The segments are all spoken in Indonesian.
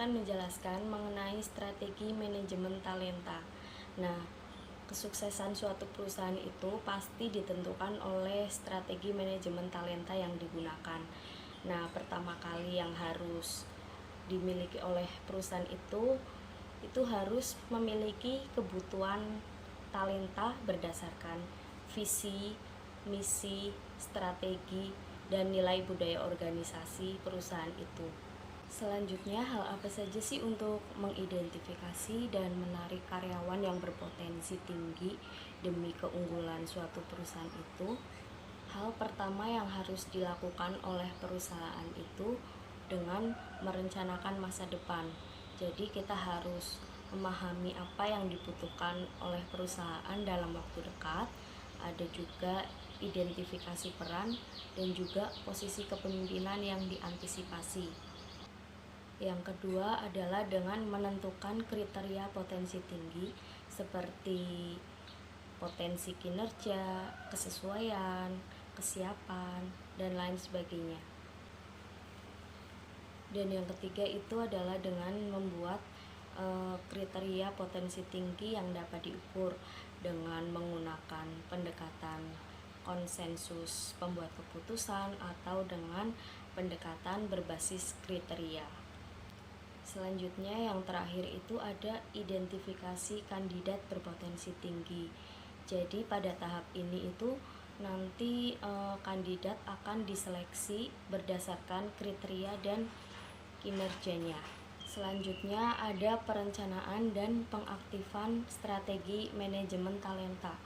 akan menjelaskan mengenai strategi manajemen talenta. Nah, kesuksesan suatu perusahaan itu pasti ditentukan oleh strategi manajemen talenta yang digunakan. Nah, pertama kali yang harus dimiliki oleh perusahaan itu harus memiliki kebutuhan talenta berdasarkan visi, misi, strategi, dan nilai budaya organisasi perusahaan itu. Selanjutnya, hal apa saja sih untuk mengidentifikasi dan menarik karyawan yang berpotensi tinggi demi keunggulan suatu perusahaan itu? Hal pertama yang harus dilakukan oleh perusahaan itu dengan merencanakan masa depan. Jadi kita harus memahami apa yang dibutuhkan oleh perusahaan dalam waktu dekat. Ada juga identifikasi peran dan juga posisi kepemimpinan yang diantisipasi. Yang kedua adalah dengan menentukan kriteria potensi tinggi seperti potensi kinerja, kesesuaian, kesiapan, dan lain sebagainya. Dan yang ketiga itu adalah dengan membuat kriteria potensi tinggi yang dapat diukur dengan menggunakan pendekatan konsensus pembuat keputusan atau dengan pendekatan berbasis kriteria. Selanjutnya yang terakhir itu ada identifikasi kandidat berpotensi tinggi. Jadi pada tahap ini itu nanti kandidat akan diseleksi berdasarkan kriteria dan kinerjanya. Selanjutnya ada perencanaan dan pengaktifan strategi manajemen talenta.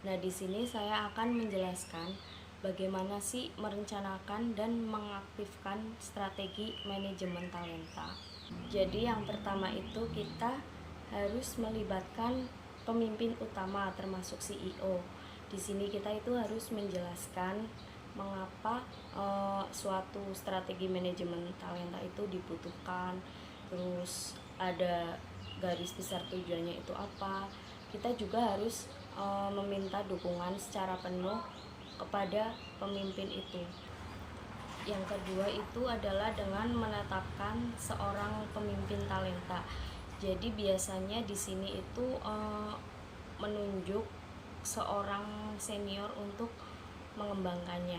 Nah, di sini saya akan menjelaskan bagaimana sih merencanakan dan mengaktifkan strategi manajemen talenta. Jadi yang pertama itu kita harus melibatkan pemimpin utama termasuk CEO. Di sini kita itu harus menjelaskan mengapa suatu strategi manajemen talenta itu dibutuhkan, terus ada garis besar tujuannya itu apa. Kita juga harus meminta dukungan secara penuh kepada pemimpin itu. Yang kedua itu adalah dengan menetapkan seorang pemimpin talenta. Jadi biasanya di sini itu menunjuk seorang senior untuk mengembangkannya.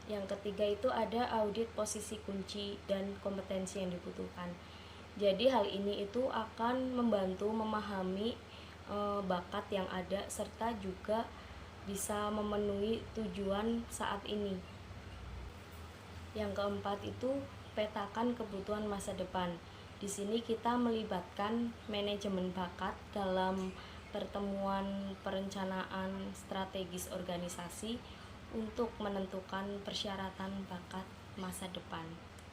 Yang ketiga itu ada audit posisi kunci dan kompetensi yang dibutuhkan. Jadi hal ini itu akan membantu memahami bakat yang ada serta juga bisa memenuhi tujuan saat ini. Yang keempat itu petakan kebutuhan masa depan. Di sini kita melibatkan manajemen bakat dalam pertemuan perencanaan strategis organisasi untuk menentukan persyaratan bakat masa depan.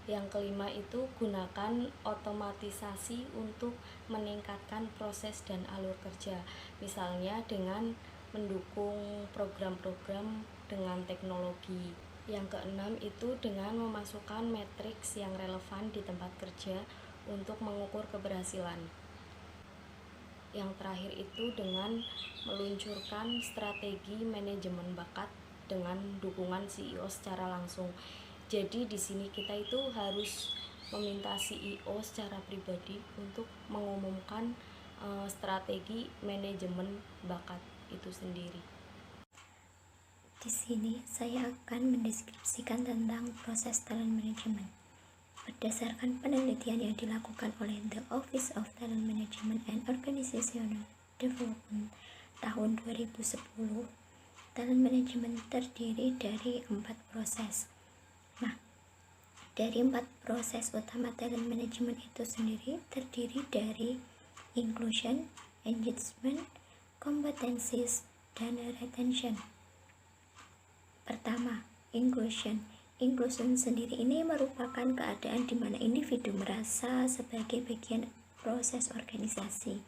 Yang kelima itu gunakan otomatisasi untuk meningkatkan proses dan alur kerja, misalnya dengan mendukung program-program dengan teknologi. Yang keenam itu dengan memasukkan matriks yang relevan di tempat kerja untuk mengukur keberhasilan. Yang terakhir itu dengan meluncurkan strategi manajemen bakat dengan dukungan CEO secara langsung. Jadi di sini kita itu harus meminta CEO secara pribadi untuk mengumumkan strategi manajemen bakat itu sendiri. Di sini saya akan mendeskripsikan tentang proses talent management. Berdasarkan penelitian yang dilakukan oleh The Office of Talent Management and Organizational Development tahun 2010, talent management terdiri dari 4 proses. Nah, dari 4 proses utama talent management itu sendiri terdiri dari inclusion, engagement, competencies, dan retention. Pertama, inclusion. Inclusion sendiri ini merupakan keadaan di mana individu merasa sebagai bagian proses organisasi.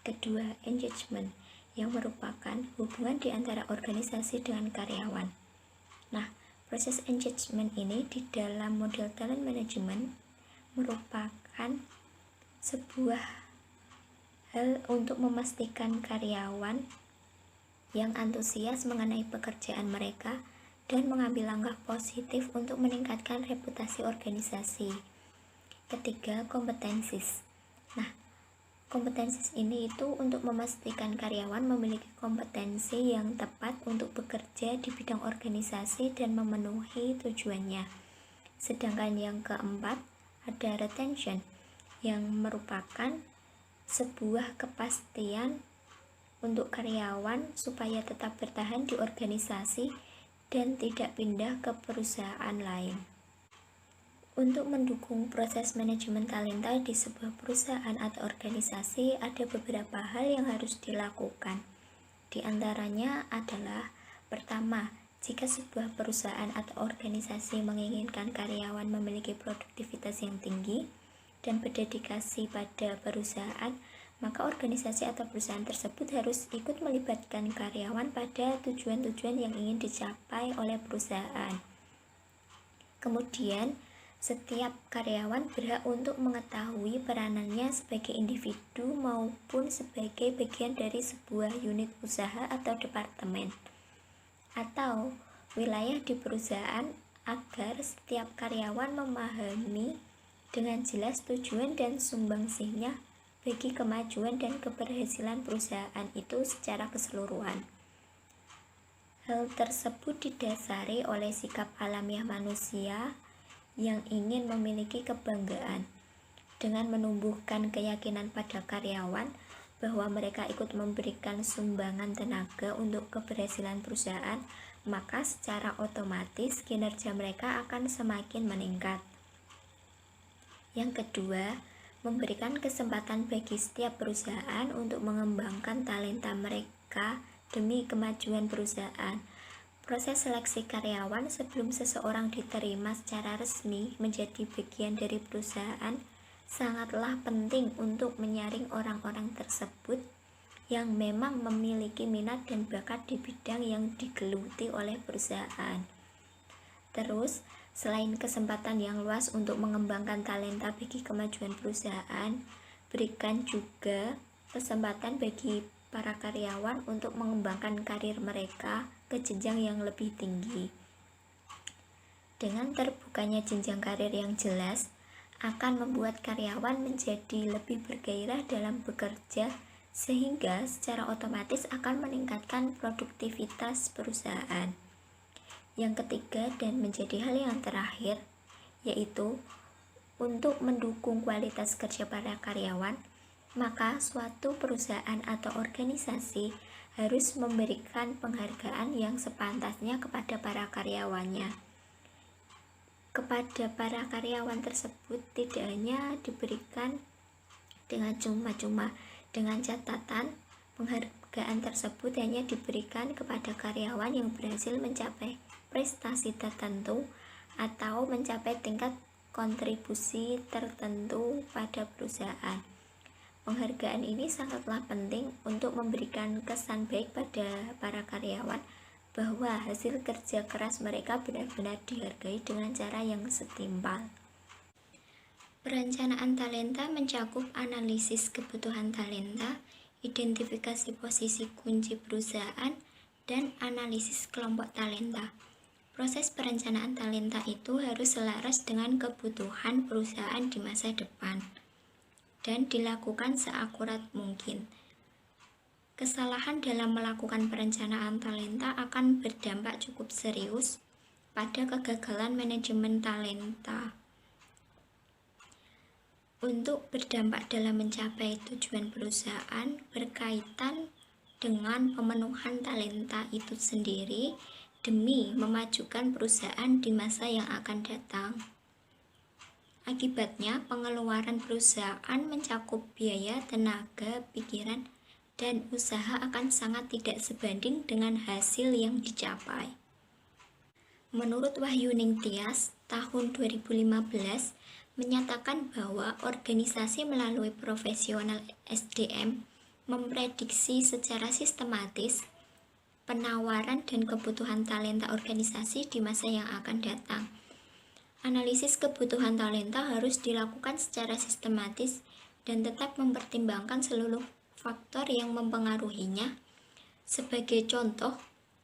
Kedua, engagement, yang merupakan hubungan di antara organisasi dengan karyawan. Nah, proses engagement ini di dalam model talent management merupakan sebuah hal untuk memastikan karyawan yang antusias mengenai pekerjaan mereka dan mengambil langkah positif untuk meningkatkan reputasi organisasi. Ketiga, kompetensis. Nah, kompetensis ini itu untuk memastikan karyawan memiliki kompetensi yang tepat untuk bekerja di bidang organisasi dan memenuhi tujuannya. Sedangkan yang keempat, ada retention, yang merupakan sebuah kepastian untuk karyawan supaya tetap bertahan di organisasi dan tidak pindah ke perusahaan lain. Untuk mendukung proses manajemen talenta di sebuah perusahaan atau organisasi, ada beberapa hal yang harus dilakukan. Di antaranya adalah, pertama, jika sebuah perusahaan atau organisasi menginginkan karyawan memiliki produktivitas yang tinggi dan berdedikasi pada perusahaan, maka organisasi atau perusahaan tersebut harus ikut melibatkan karyawan pada tujuan-tujuan yang ingin dicapai oleh perusahaan. Kemudian, setiap karyawan berhak untuk mengetahui peranannya sebagai individu maupun sebagai bagian dari sebuah unit usaha atau departemen atau wilayah di perusahaan, agar setiap karyawan memahami dengan jelas tujuan dan sumbangsihnya bagi kemajuan dan keberhasilan perusahaan itu secara keseluruhan. Hal tersebut didasari oleh sikap alamiah manusia yang ingin memiliki kebanggaan. Dengan menumbuhkan keyakinan pada karyawan bahwa mereka ikut memberikan sumbangan tenaga untuk keberhasilan perusahaan, maka secara otomatis kinerja mereka akan semakin meningkat. Yang kedua, memberikan kesempatan bagi setiap perusahaan untuk mengembangkan talenta mereka demi kemajuan perusahaan. Proses seleksi karyawan sebelum seseorang diterima secara resmi menjadi bagian dari perusahaan sangatlah penting untuk menyaring orang-orang tersebut yang memang memiliki minat dan bakat di bidang yang digeluti oleh perusahaan. Terus, selain kesempatan yang luas untuk mengembangkan talenta bagi kemajuan perusahaan, berikan juga kesempatan bagi para karyawan untuk mengembangkan karir mereka ke jenjang yang lebih tinggi. Dengan terbukanya jenjang karir yang jelas, akan membuat karyawan menjadi lebih bergairah dalam bekerja, sehingga secara otomatis akan meningkatkan produktivitas perusahaan. Yang ketiga dan menjadi hal yang terakhir, yaitu untuk mendukung kualitas kerja para karyawan, maka suatu perusahaan atau organisasi harus memberikan penghargaan yang sepantasnya kepada para karyawannya. Kepada para karyawan tersebut tidak hanya diberikan dengan cuma-cuma, dengan catatan penghargaan tersebut hanya diberikan kepada karyawan yang berhasil mencapai prestasi tertentu atau mencapai tingkat kontribusi tertentu pada perusahaan. Penghargaan ini sangatlah penting untuk memberikan kesan baik pada para karyawan bahwa hasil kerja keras mereka benar-benar dihargai dengan cara yang setimpal. Perencanaan talenta mencakup analisis kebutuhan talenta, identifikasi posisi kunci perusahaan, dan analisis kelompok talenta. Proses perencanaan talenta itu harus selaras dengan kebutuhan perusahaan di masa depan dan dilakukan seakurat mungkin. Kesalahan dalam melakukan perencanaan talenta akan berdampak cukup serius pada kegagalan manajemen talenta. Untuk berdampak dalam mencapai tujuan perusahaan berkaitan dengan pemenuhan talenta itu sendiri demi memajukan perusahaan di masa yang akan datang. Akibatnya, pengeluaran perusahaan mencakup biaya, tenaga, pikiran, dan usaha akan sangat tidak sebanding dengan hasil yang dicapai. Menurut Wahyu Ningtyas, tahun 2015 menyatakan bahwa organisasi melalui profesional SDM memprediksi secara sistematis penawaran dan kebutuhan talenta organisasi di masa yang akan datang. Analisis kebutuhan talenta harus dilakukan secara sistematis dan tetap mempertimbangkan seluruh faktor yang mempengaruhinya. Sebagai contoh,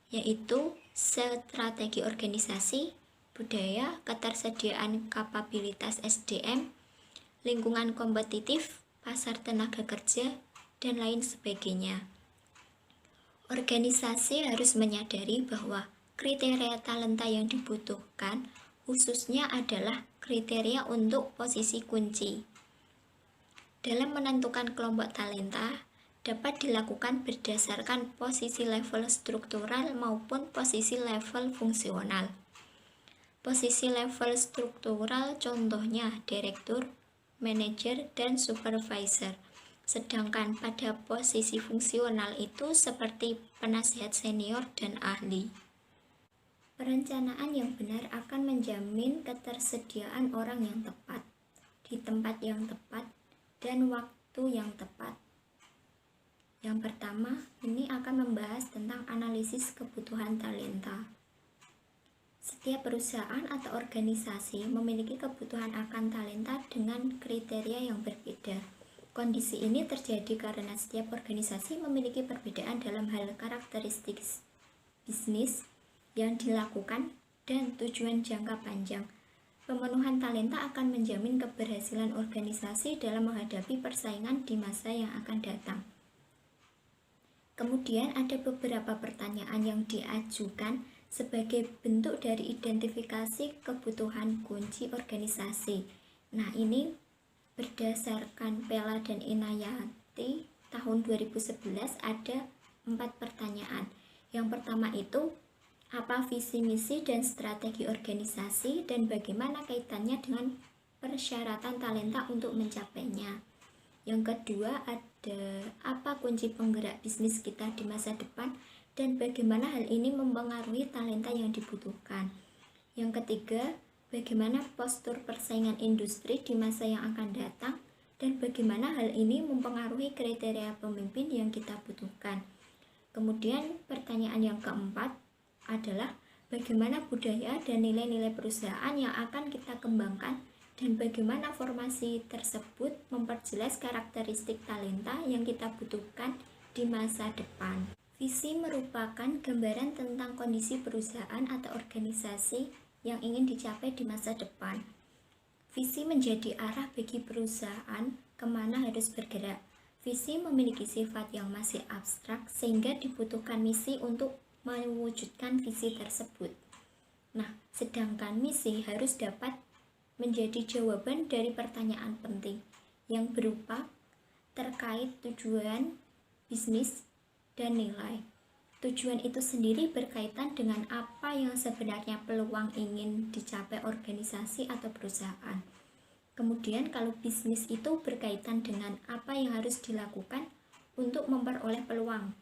yaitu strategi organisasi, budaya, ketersediaan kapabilitas SDM, lingkungan kompetitif, pasar tenaga kerja, dan lain sebagainya. Organisasi harus menyadari bahwa kriteria talenta yang dibutuhkan khususnya adalah kriteria untuk posisi kunci. Dalam menentukan kelompok talenta dapat dilakukan berdasarkan posisi level struktural maupun posisi level fungsional. Posisi level struktural contohnya direktur, manajer, dan supervisor. Sedangkan pada posisi fungsional itu seperti penasihat senior dan ahli. Perencanaan yang benar akan menjamin ketersediaan orang yang tepat, di tempat yang tepat, dan waktu yang tepat. Yang pertama, ini akan membahas tentang analisis kebutuhan talenta. Setiap perusahaan atau organisasi memiliki kebutuhan akan talenta dengan kriteria yang berbeda. Kondisi ini terjadi karena setiap organisasi memiliki perbedaan dalam hal karakteristik bisnis yang dilakukan dan tujuan jangka panjang. Pemenuhan talenta akan menjamin keberhasilan organisasi dalam menghadapi persaingan di masa yang akan datang. Kemudian ada beberapa pertanyaan yang diajukan sebagai bentuk dari identifikasi kebutuhan kunci organisasi. Nah, ini berdasarkan Pella dan Inayati tahun 2011 ada 4 pertanyaan. Yang pertama itu, apa visi misi dan strategi organisasi dan bagaimana kaitannya dengan persyaratan talenta untuk mencapainya. Yang kedua ada apa kunci penggerak bisnis kita di masa depan dan bagaimana hal ini mempengaruhi talenta yang dibutuhkan. Yang ketiga, bagaimana postur persaingan industri di masa yang akan datang dan bagaimana hal ini mempengaruhi kriteria pemimpin yang kita butuhkan. Kemudian pertanyaan yang keempat adalah bagaimana budaya dan nilai-nilai perusahaan yang akan kita kembangkan dan bagaimana formasi tersebut memperjelas karakteristik talenta yang kita butuhkan di masa depan. Visi merupakan gambaran tentang kondisi perusahaan atau organisasi yang ingin dicapai di masa depan. Visi menjadi arah bagi perusahaan kemana harus bergerak. Visi memiliki sifat yang masih abstrak sehingga dibutuhkan misi untuk mewujudkan visi tersebut. Nah, sedangkan misi harus dapat menjadi jawaban dari pertanyaan penting yang berupa terkait tujuan bisnis dan nilai. Tujuan itu sendiri berkaitan dengan apa yang sebenarnya peluang ingin dicapai organisasi atau perusahaan. Kemudian kalau bisnis itu berkaitan dengan apa yang harus dilakukan untuk memperoleh peluang.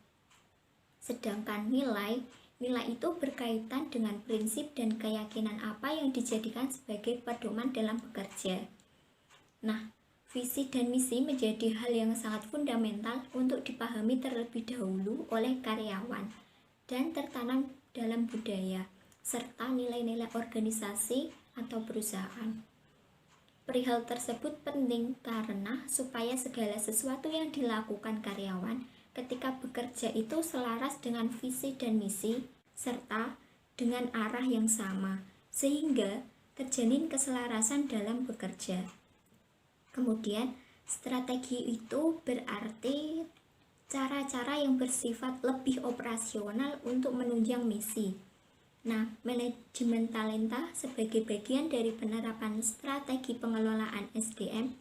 Sedangkan nilai itu berkaitan dengan prinsip dan keyakinan apa yang dijadikan sebagai pedoman dalam bekerja. Nah, visi dan misi menjadi hal yang sangat fundamental untuk dipahami terlebih dahulu oleh karyawan dan tertanam dalam budaya serta nilai-nilai organisasi atau perusahaan. Perihal tersebut penting karena supaya segala sesuatu yang dilakukan karyawan ketika bekerja itu selaras dengan visi dan misi serta dengan arah yang sama sehingga terjalin keselarasan dalam bekerja. Kemudian, strategi itu berarti cara-cara yang bersifat lebih operasional untuk menunjang misi. Nah, manajemen talenta sebagai bagian dari penerapan strategi pengelolaan SDM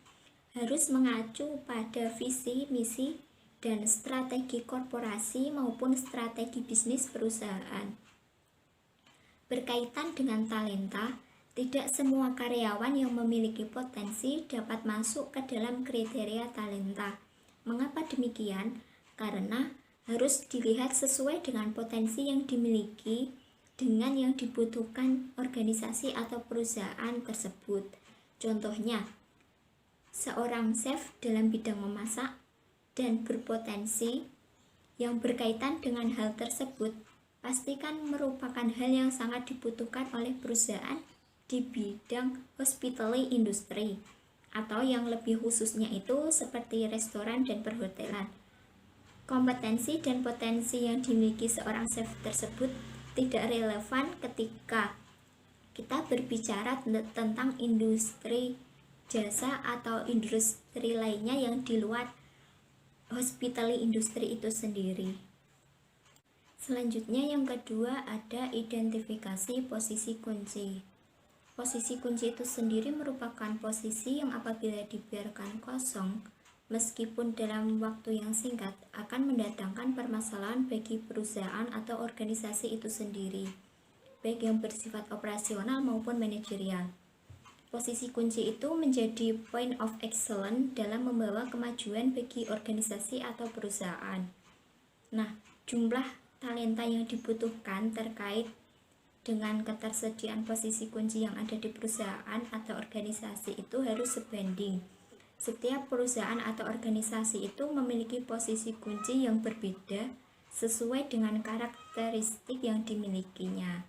harus mengacu pada visi, misi, dan strategi korporasi maupun strategi bisnis perusahaan. Berkaitan dengan talenta, tidak semua karyawan yang memiliki potensi dapat masuk ke dalam kriteria talenta. Mengapa demikian? Karena harus dilihat sesuai dengan potensi yang dimiliki dengan yang dibutuhkan organisasi atau perusahaan tersebut. Contohnya, seorang chef dalam bidang memasak dan berpotensi yang berkaitan dengan hal tersebut pastikan merupakan hal yang sangat dibutuhkan oleh perusahaan di bidang hospitality industry atau yang lebih khususnya itu seperti restoran dan perhotelan. Kompetensi dan potensi yang dimiliki seorang chef tersebut tidak relevan ketika kita berbicara tentang industri jasa atau industri lainnya yang di luar hospitality industri itu sendiri. Selanjutnya yang kedua ada identifikasi posisi kunci. Posisi kunci itu sendiri merupakan posisi yang apabila dibiarkan kosong, meskipun dalam waktu yang singkat, akan mendatangkan permasalahan bagi perusahaan atau organisasi itu sendiri, baik yang bersifat operasional maupun manajerial. Posisi kunci itu menjadi point of excellence dalam membawa kemajuan bagi organisasi atau perusahaan. Nah, jumlah talenta yang dibutuhkan terkait dengan ketersediaan posisi kunci yang ada di perusahaan atau organisasi itu harus sebanding. Setiap perusahaan atau organisasi itu memiliki posisi kunci yang berbeda sesuai dengan karakteristik yang dimilikinya.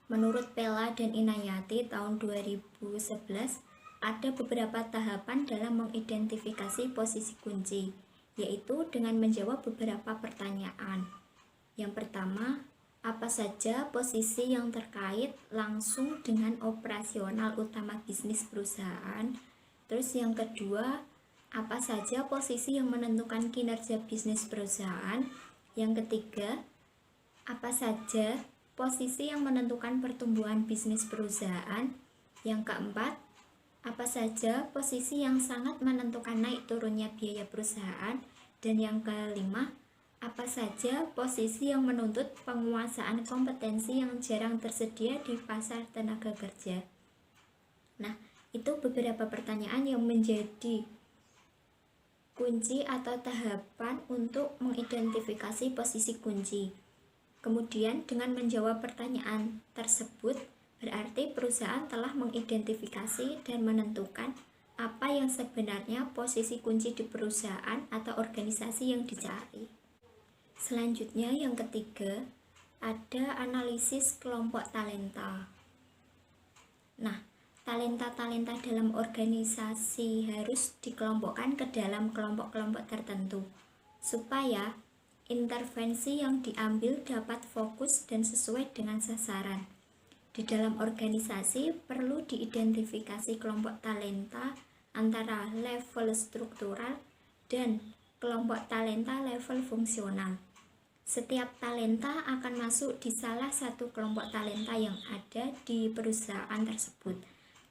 Menurut Pella dan Inayati tahun 2011, ada beberapa tahapan dalam mengidentifikasi posisi kunci, yaitu dengan menjawab beberapa pertanyaan. Yang pertama, apa saja posisi yang terkait langsung dengan operasional utama bisnis perusahaan? Terus yang kedua, apa saja posisi yang menentukan kinerja bisnis perusahaan? Yang ketiga, apa saja posisi yang menentukan pertumbuhan bisnis perusahaan? Yang keempat, apa saja posisi yang sangat menentukan naik turunnya biaya perusahaan? Dan yang kelima, apa saja posisi yang menuntut penguasaan kompetensi yang jarang tersedia di pasar tenaga kerja? Nah, itu beberapa pertanyaan yang menjadi kunci atau tahapan untuk mengidentifikasi posisi kunci. Kemudian dengan menjawab pertanyaan tersebut, berarti perusahaan telah mengidentifikasi dan menentukan apa yang sebenarnya posisi kunci di perusahaan atau organisasi yang dicari. Selanjutnya yang ketiga, ada analisis kelompok talenta. Nah, talenta-talenta dalam organisasi harus dikelompokkan ke dalam kelompok-kelompok tertentu, supaya intervensi yang diambil dapat fokus dan sesuai dengan sasaran. Di dalam organisasi perlu diidentifikasi kelompok talenta antara level struktural dan kelompok talenta level fungsional. Setiap talenta akan masuk di salah satu kelompok talenta yang ada di perusahaan tersebut.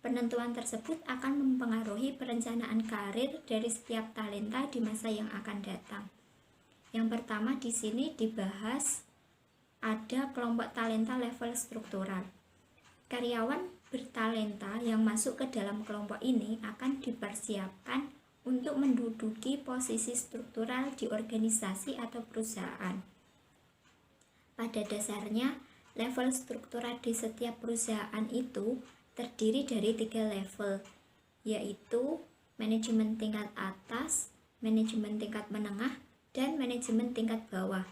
Penentuan tersebut akan mempengaruhi perencanaan karir dari setiap talenta di masa yang akan datang. Yang pertama di sini dibahas ada kelompok talenta level struktural. Karyawan bertalenta yang masuk ke dalam kelompok ini akan dipersiapkan untuk menduduki posisi struktural di organisasi atau perusahaan. Pada dasarnya, level struktural di setiap perusahaan itu terdiri dari 3 level, yaitu manajemen tingkat atas, manajemen tingkat menengah, dan manajemen tingkat bawah.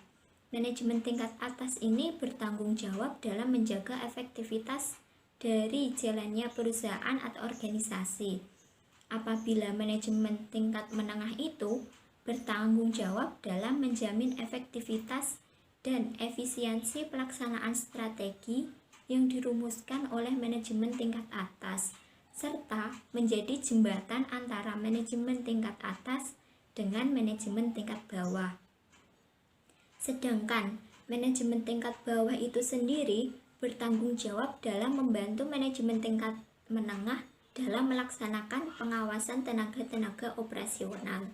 Manajemen tingkat atas ini bertanggung jawab dalam menjaga efektivitas dari jalannya perusahaan atau organisasi. Apabila manajemen tingkat menengah itu bertanggung jawab dalam menjamin efektivitas dan efisiensi pelaksanaan strategi yang dirumuskan oleh manajemen tingkat atas, serta menjadi jembatan antara manajemen tingkat atas dengan manajemen tingkat bawah. Sedangkan manajemen tingkat bawah itu sendiri bertanggung jawab dalam membantu manajemen tingkat menengah dalam melaksanakan pengawasan tenaga-tenaga operasional.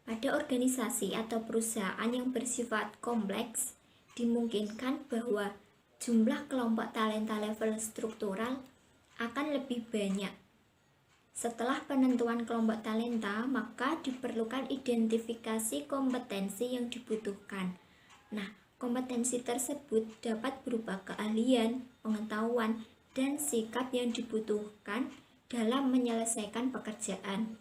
Pada organisasi atau perusahaan yang bersifat kompleks, dimungkinkan bahwa jumlah kelompok talenta level struktural akan lebih banyak. Setelah penentuan kelompok talenta, maka diperlukan identifikasi kompetensi yang dibutuhkan. Nah, kompetensi tersebut dapat berupa keahlian, pengetahuan, dan sikap yang dibutuhkan dalam menyelesaikan pekerjaan.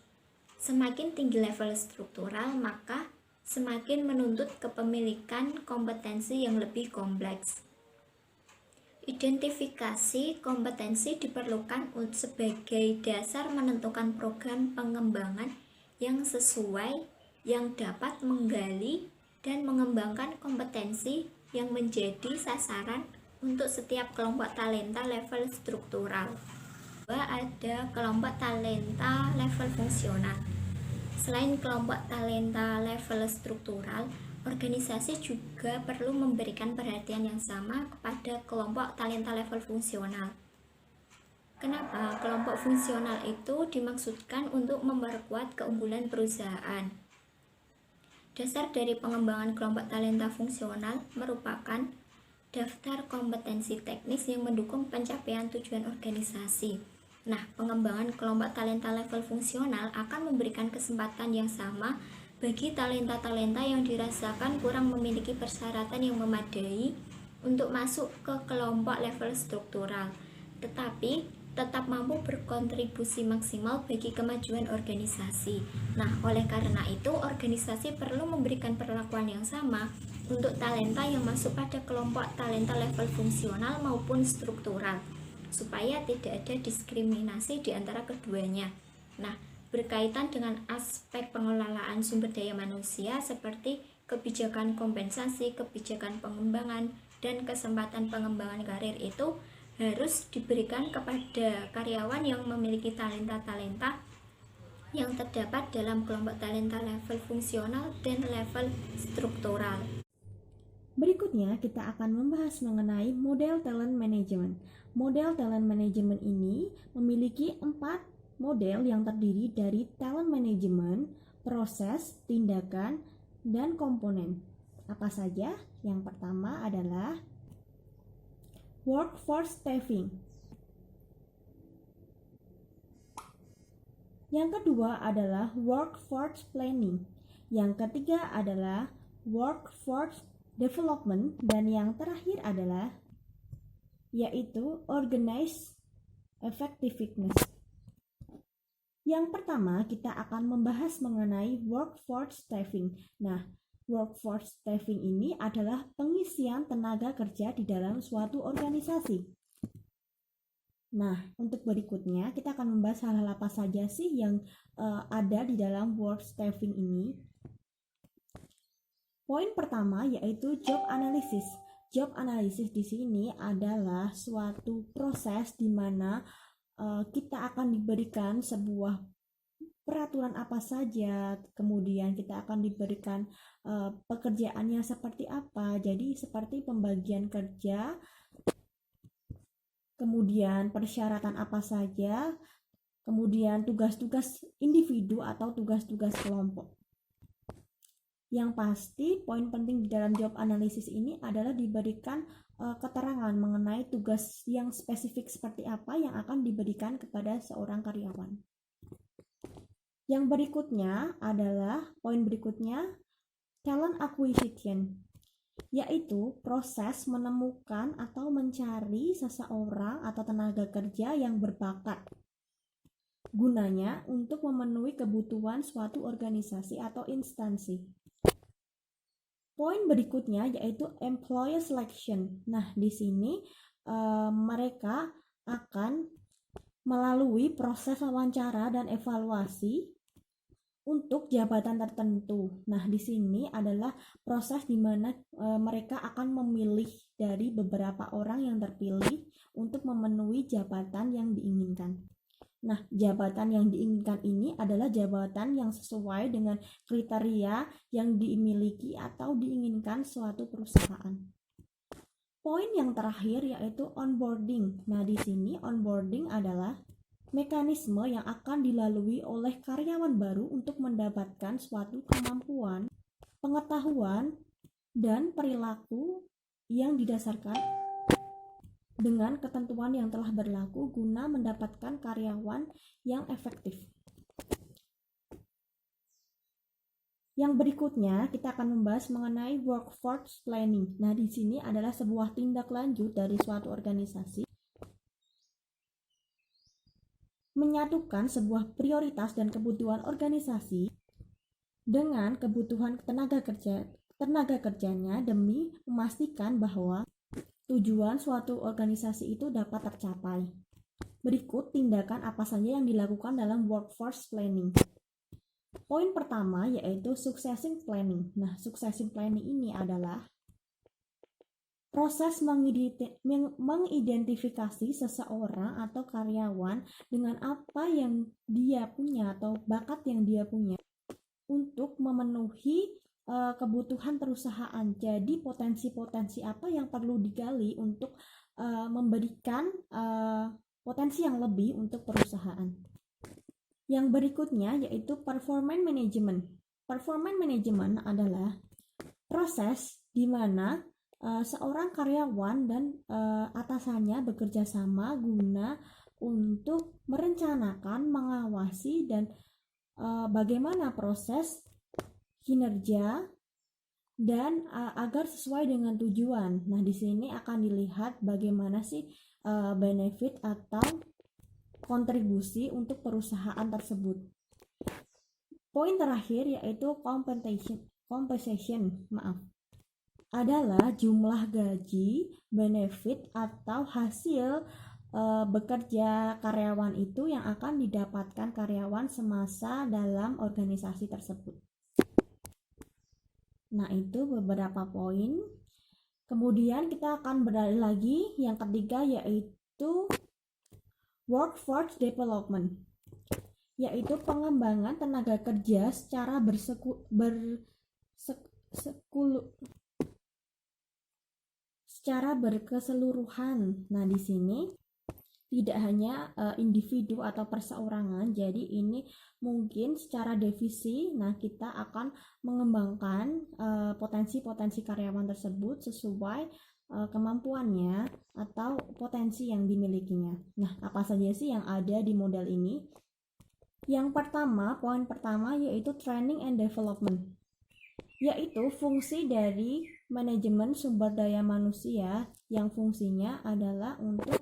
Semakin tinggi level struktural, maka semakin menuntut kepemilikan kompetensi yang lebih kompleks. Identifikasi kompetensi diperlukan sebagai dasar menentukan program pengembangan yang sesuai, yang dapat menggali dan mengembangkan kompetensi yang menjadi sasaran untuk setiap kelompok talenta level struktural. ada kelompok talenta level fungsional. Selain kelompok talenta level struktural, organisasi juga perlu memberikan perhatian yang sama kepada kelompok talenta level fungsional. Kenapa? Kelompok fungsional itu dimaksudkan untuk memperkuat keunggulan perusahaan. Dasar dari pengembangan kelompok talenta fungsional merupakan daftar kompetensi teknis yang mendukung pencapaian tujuan organisasi. Nah, pengembangan kelompok talenta level fungsional akan memberikan kesempatan yang sama bagi talenta-talenta yang dirasakan kurang memiliki persyaratan yang memadai untuk masuk ke kelompok level struktural, tetapi tetap mampu berkontribusi maksimal bagi kemajuan organisasi. Nah, oleh karena itu, organisasi perlu memberikan perlakuan yang sama untuk talenta yang masuk pada kelompok talenta level fungsional maupun struktural, supaya tidak ada diskriminasi di antara keduanya. Nah, berkaitan dengan aspek pengelolaan sumber daya manusia seperti kebijakan kompensasi, kebijakan pengembangan, dan kesempatan pengembangan karir itu harus diberikan kepada karyawan yang memiliki talenta-talenta yang terdapat dalam kelompok talenta level fungsional dan level struktural. Berikutnya kita akan membahas mengenai model talent management. Model talent management ini memiliki 4 model yang terdiri dari talent management, proses, tindakan, dan komponen. Apa saja? Yang pertama adalah workforce staffing. Yang kedua adalah workforce planning. Yang ketiga adalah workforce development, dan yang terakhir adalah yaitu organized effectiveness. Yang pertama kita akan membahas mengenai workforce staffing. Nah, workforce staffing ini adalah pengisian tenaga kerja di dalam suatu organisasi. Nah, untuk berikutnya kita akan membahas hal-hal apa saja sih yang ada di dalam workforce staffing ini. Poin pertama yaitu job analysis. Job analysis di sini adalah suatu proses di mana kita akan diberikan sebuah peraturan apa saja, kemudian kita akan diberikan pekerjaannya seperti apa. Jadi seperti pembagian kerja, kemudian persyaratan apa saja, kemudian tugas-tugas individu atau tugas-tugas kelompok. Yang pasti, poin penting di dalam job analysis ini adalah diberikan keterangan mengenai tugas yang spesifik seperti apa yang akan diberikan kepada seorang karyawan. Yang berikutnya adalah poin berikutnya, talent acquisition, yaitu proses menemukan atau mencari seseorang atau tenaga kerja yang berbakat. Gunanya untuk memenuhi kebutuhan suatu organisasi atau instansi. Poin berikutnya yaitu employee selection. Nah, di sini mereka akan melalui proses wawancara dan evaluasi untuk jabatan tertentu. Nah, di sini adalah proses di mana mereka akan memilih dari beberapa orang yang terpilih untuk memenuhi jabatan yang diinginkan. Nah, jabatan yang diinginkan ini adalah jabatan yang sesuai dengan kriteria yang dimiliki atau diinginkan suatu perusahaan. Poin yang terakhir yaitu onboarding. Nah, di sini onboarding adalah mekanisme yang akan dilalui oleh karyawan baru untuk mendapatkan suatu kemampuan, pengetahuan, dan perilaku yang didasarkan dengan ketentuan yang telah berlaku guna mendapatkan karyawan yang efektif. Yang berikutnya kita akan membahas mengenai workforce planning. Nah, di sini adalah sebuah tindak lanjut dari suatu organisasi menyatukan sebuah prioritas dan kebutuhan organisasi dengan kebutuhan tenaga kerjanya demi memastikan bahwa tujuan suatu organisasi itu dapat tercapai. Berikut tindakan apa saja yang dilakukan dalam workforce planning. Poin pertama yaitu succession planning. Nah, succession planning ini adalah proses mengidentifikasi seseorang atau karyawan dengan apa yang dia punya atau bakat yang dia punya untuk memenuhi kebutuhan perusahaan. Jadi potensi-potensi apa yang perlu digali untuk memberikan potensi yang lebih untuk perusahaan. Yang berikutnya yaitu performance management. Performance management adalah proses di mana seorang karyawan dan atasannya bekerja sama guna untuk merencanakan, mengawasi, dan bagaimana proses kinerja dan agar sesuai dengan tujuan. Nah, di sini akan dilihat bagaimana sih benefit atau kontribusi untuk perusahaan tersebut. Poin terakhir yaitu compensation adalah jumlah gaji, benefit atau hasil bekerja karyawan itu yang akan didapatkan karyawan semasa dalam organisasi tersebut. Nah, itu beberapa poin. Kemudian kita akan beralih lagi yang ketiga yaitu workforce development, yaitu pengembangan tenaga kerja secara berkeseluruhan. Nah, di sini tidak hanya individu atau perseorangan, jadi ini mungkin secara divisi. Nah, kita akan mengembangkan potensi-potensi karyawan tersebut sesuai kemampuannya atau potensi yang dimilikinya. Nah, apa saja sih yang ada di model ini? Yang pertama, poin pertama yaitu training and development, yaitu fungsi dari manajemen sumber daya manusia yang fungsinya adalah untuk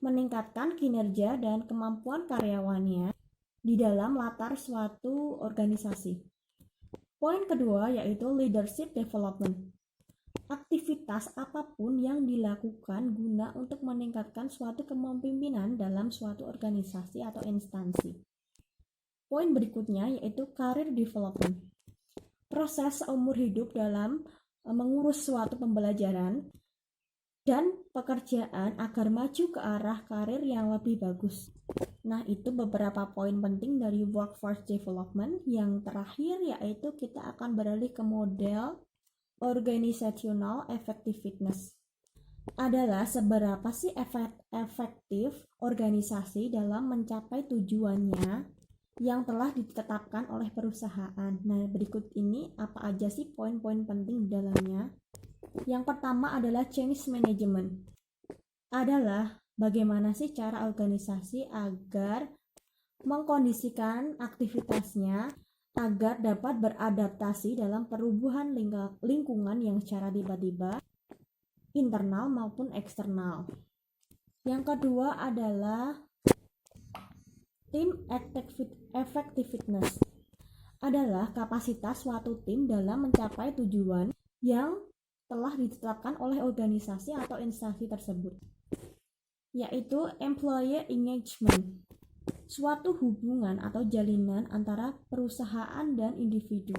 meningkatkan kinerja dan kemampuan karyawannya di dalam latar suatu organisasi. Poin kedua yaitu leadership development. Aktivitas apapun yang dilakukan guna untuk meningkatkan suatu kepemimpinan dalam suatu organisasi atau instansi. Poin berikutnya yaitu career development. Proses seumur hidup dalam mengurus suatu pembelajaran dan pekerjaan agar maju ke arah karir yang lebih bagus. Nah, itu beberapa poin penting dari workforce development. Yang terakhir yaitu kita akan beralih ke model organizational effectiveness. Adalah seberapa sih efektif organisasi dalam mencapai tujuannya yang telah ditetapkan oleh perusahaan. Nah, berikut ini apa aja sih poin-poin penting di dalamnya. Yang pertama adalah change management. Adalah bagaimana sih cara organisasi agar mengkondisikan aktivitasnya agar dapat beradaptasi dalam perubahan lingkungan yang secara tiba-tiba, internal maupun eksternal. Yang kedua adalah team effectiveness. Adalah kapasitas suatu tim dalam mencapai tujuan yang telah ditetapkan oleh organisasi atau instansi tersebut, yaitu employee engagement, suatu hubungan atau jalinan antara perusahaan dan individu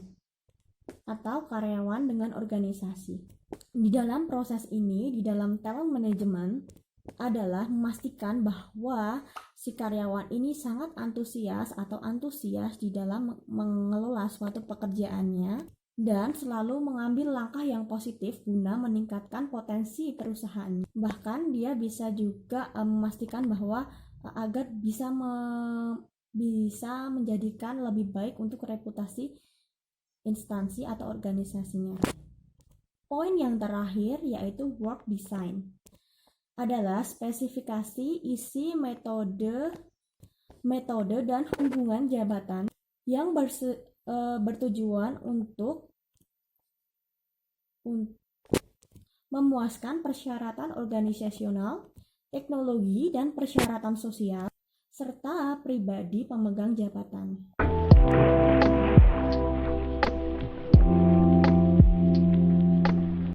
atau karyawan dengan organisasi. Di dalam proses ini, di dalam talent management adalah memastikan bahwa si karyawan ini sangat antusias di dalam mengelola suatu pekerjaannya dan selalu mengambil langkah yang positif guna meningkatkan potensi perusahaan. Bahkan dia bisa juga memastikan bahwa agar bisa menjadikan lebih baik untuk reputasi instansi atau organisasinya. Poin yang terakhir yaitu work design. Adalah spesifikasi isi metode dan hubungan jabatan yang bertujuan untuk memuaskan persyaratan organisasional, teknologi, dan persyaratan sosial serta pribadi pemegang jabatan.